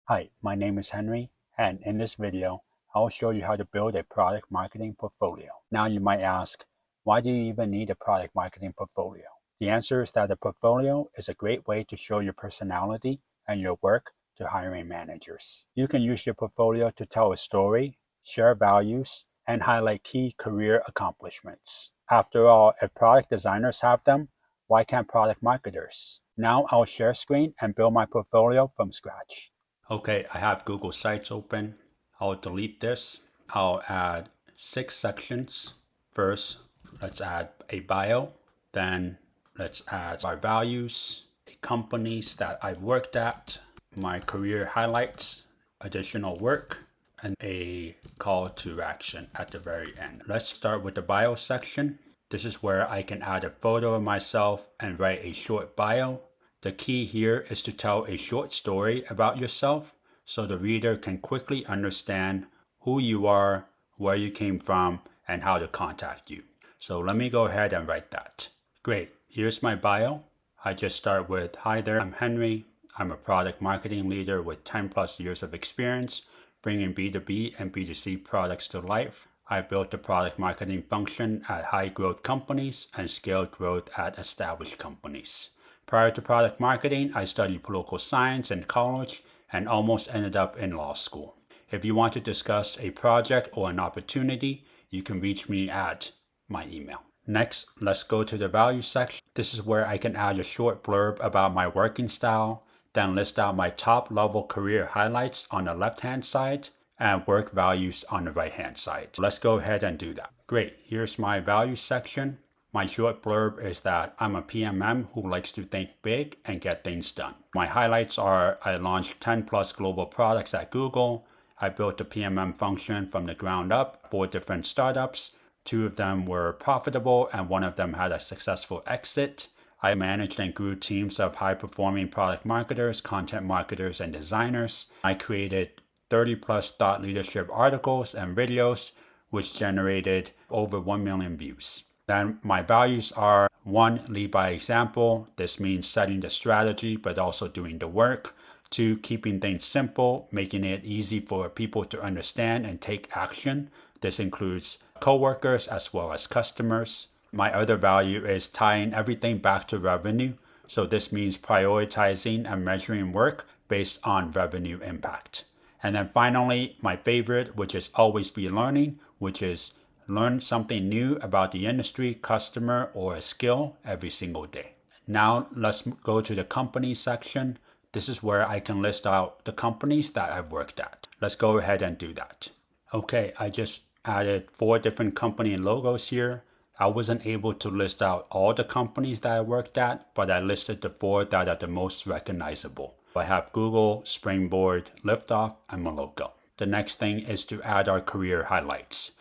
Hi, my name is Henry, and in this video, I'll show you how to build a product marketing portfolio. Now you might ask, why do you even need a product marketing portfolio? The answer is that a portfolio is a great way to show your personality and your work to hiring managers. You can use your portfolio to tell a story, share values, and highlight key career accomplishments. After all, if product designers have them, why can't product marketers? Now I'll share screen and build my portfolio from scratch. Okay, I have Google Sites open. I'll delete this. I'll add 6 sections. First, let's add a bio. Then let's add our values, companies that I've worked at, my career highlights, additional work, and a call to action at the very end. Let's start with the bio section. This is where I can add a photo of myself and write a short bio. The key here is to tell a short story about yourself so the reader can quickly understand who you are, where you came from, and how to contact you. So let me go ahead and write that. Great, here's my bio. I just start with, hi there, I'm Henry. I'm a product marketing leader with 10 plus years of experience bringing B2B and B2C products to life. I've built the product marketing function at high growth companies and scaled growth at established companies. Prior to product marketing, I studied political science in college and almost ended up in law school. If you want to discuss a project or an opportunity, you can reach me at my email. Next, let's go to the value section. This is where I can add a short blurb about my working style, then list out my top level career highlights on the left-hand side and work values on the right-hand side. Let's go ahead and do that. Great, here's my value section. My short blurb is that I'm a PMM who likes to think big and get things done. My highlights are I launched 10 plus global products at Google. I built the PMM function from the ground up, 4 different startups. 2 of them were profitable and 1 of them had a successful exit. I managed and grew teams of high-performing product marketers, content marketers, and designers. I created 30 plus thought leadership articles and videos, which generated over 1 million views. Then my values are 1, lead by example. This means setting the strategy, but also doing the work. 2, keeping things simple, making it easy for people to understand and take action. This includes coworkers as well as customers. My other value is tying everything back to revenue. So this means prioritizing and measuring work based on revenue impact. And then finally, my favorite, which is always be learning, which is learn something new about the industry, customer, or a skill every single day. Now let's go to the company section. This is where I can list out the companies that I've worked at. Let's go ahead and do that. Okay, I just added 4 different company logos here. I wasn't able to list out all the companies that I worked at, but I listed the 4 that are the most recognizable. I have Google, Springboard, Liftoff, and Moloko. The next thing is to add our career highlights.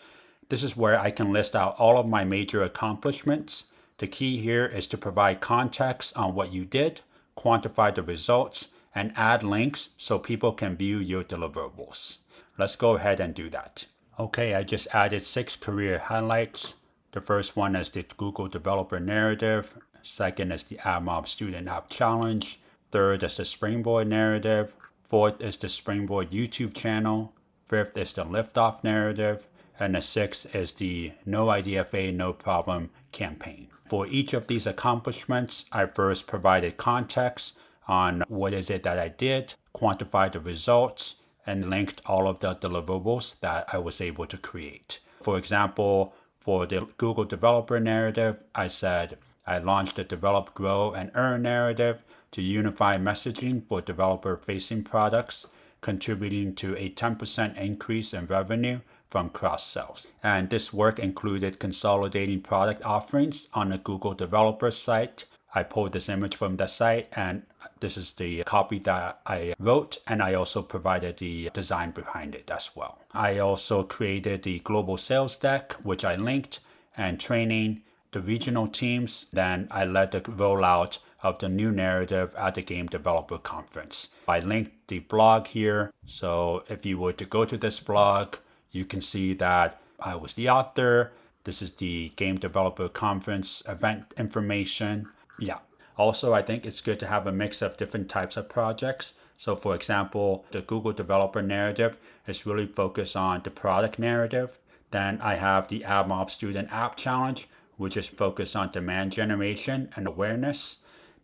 This is where I can list out all of my major accomplishments. The key here is to provide context on what you did, quantify the results, and add links so people can view your deliverables. Let's go ahead and do that. Okay, I just added 6 career highlights. The first one is the Google Developer Narrative. Second is the AdMob Student App Challenge. Third is the Springboard Narrative. Fourth is the Springboard YouTube channel. Fifth is the Liftoff Narrative. And the 6th is the No IDFA, No Problem campaign. For each of these accomplishments, I first provided context on what is it that I did, quantified the results, and linked all of the deliverables that I was able to create. For example, for the Google Developer Narrative, I said I launched the Develop, Grow, and Earn narrative to unify messaging for developer-facing products, contributing to a 10% increase in revenue from cross-sells. And this work included consolidating product offerings on the Google developer site. I pulled this image from the site, and this is the copy that I wrote, and I also provided the design behind it as well. I also created the global sales deck, which I linked, and training the regional teams. Then I led the rollout of the new narrative at the Game Developer Conference. I linked the blog here, so if you were to go to this blog, you can see that I was the author. This is the Game Developer Conference event information. Yeah. Also, I think it's good to have a mix of different types of projects. So for example, the Google Developer Narrative is really focused on the product narrative. Then I have the AdMob Student App Challenge, which is focused on demand generation and awareness.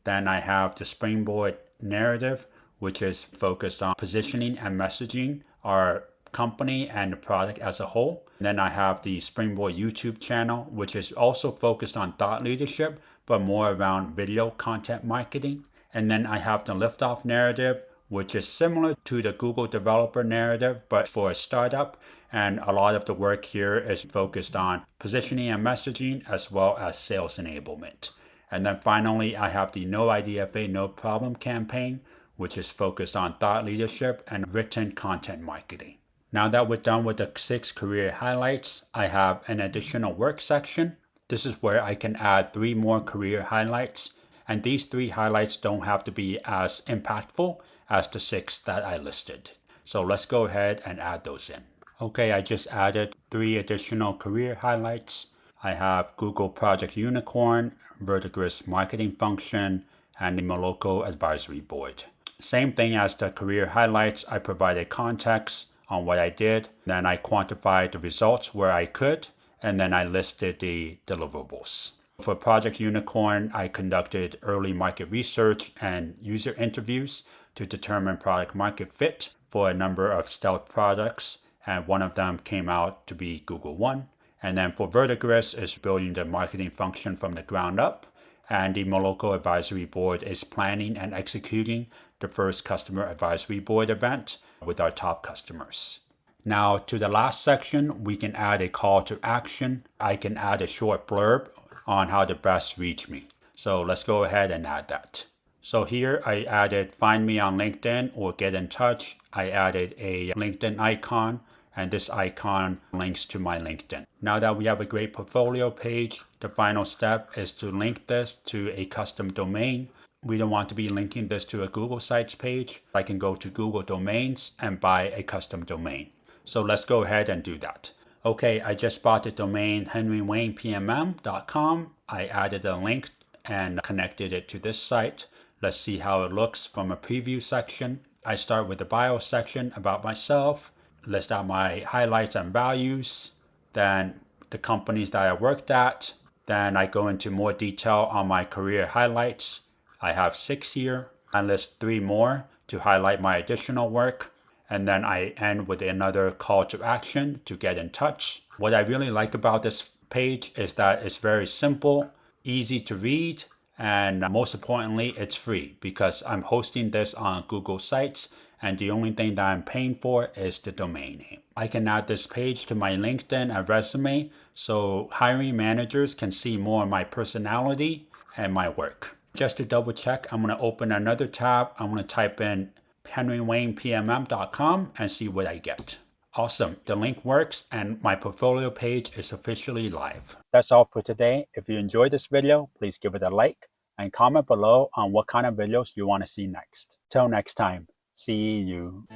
Then I have the Springboard Narrative, which is focused on positioning and messaging our company and the product as a whole. And then I have the Springboard YouTube channel, which is also focused on thought leadership, but more around video content marketing. And then I have the Liftoff Narrative, which is similar to the Google Developer Narrative, but for a startup. And a lot of the work here is focused on positioning and messaging as well as sales enablement. And then finally, I have the No IDFA, No Problem campaign, which is focused on thought leadership and written content marketing. Now that we're done with the 6 career highlights, I have an additional work section. This is where I can add 3 more career highlights. And these 3 highlights don't have to be as impactful as the 6 that I listed. So let's go ahead and add those in. Okay, I just added 3 additional career highlights. I have Google Project Unicorn, Verdigris Marketing Function, and the Moloko Advisory Board. Same thing as the career highlights, I provided context on what I did, then I quantified the results where I could, and then I listed the deliverables. For Project Unicorn, I conducted early market research and user interviews to determine product market fit for a number of stealth products, and one of them came out to be Google One. And then for Verdigris is building the marketing function from the ground up, and the Moloko Advisory Board is planning and executing the first customer advisory board event with our top customers. Now to the last section, we can add a call to action. I can add a short blurb on how to best reach me. So let's go ahead and add that. So here I added find me on LinkedIn or get in touch. I added a LinkedIn icon, and this icon links to my LinkedIn. Now that we have a great portfolio page, the final step is to link this to a custom domain. We don't want to be linking this to a Google Sites page. I can go to Google Domains and buy a custom domain. So let's go ahead and do that. Okay, I just bought the domain henrywaynepmm.com. I added a link and connected it to this site. Let's see how it looks from a preview section. I start with the bio section about myself, list out my highlights and values, then the companies that I worked at. Then I go into more detail on my career highlights. I have 6 here. I list 3 more to highlight my additional work. And then I end with another call to action to get in touch. What I really like about this page is that it's very simple, easy to read, and most importantly, it's free because I'm hosting this on Google Sites, and the only thing that I'm paying for is the domain name. I can add this page to my LinkedIn and resume so hiring managers can see more of my personality and my work. Just to double check, I'm going to open another tab. I'm going to type in henrywaynepmm.com and see what I get. Awesome. The link works and my portfolio page is officially live. That's all for today. If you enjoyed this video, please give it a like and comment below on what kind of videos you want to see next. Till next time, see you.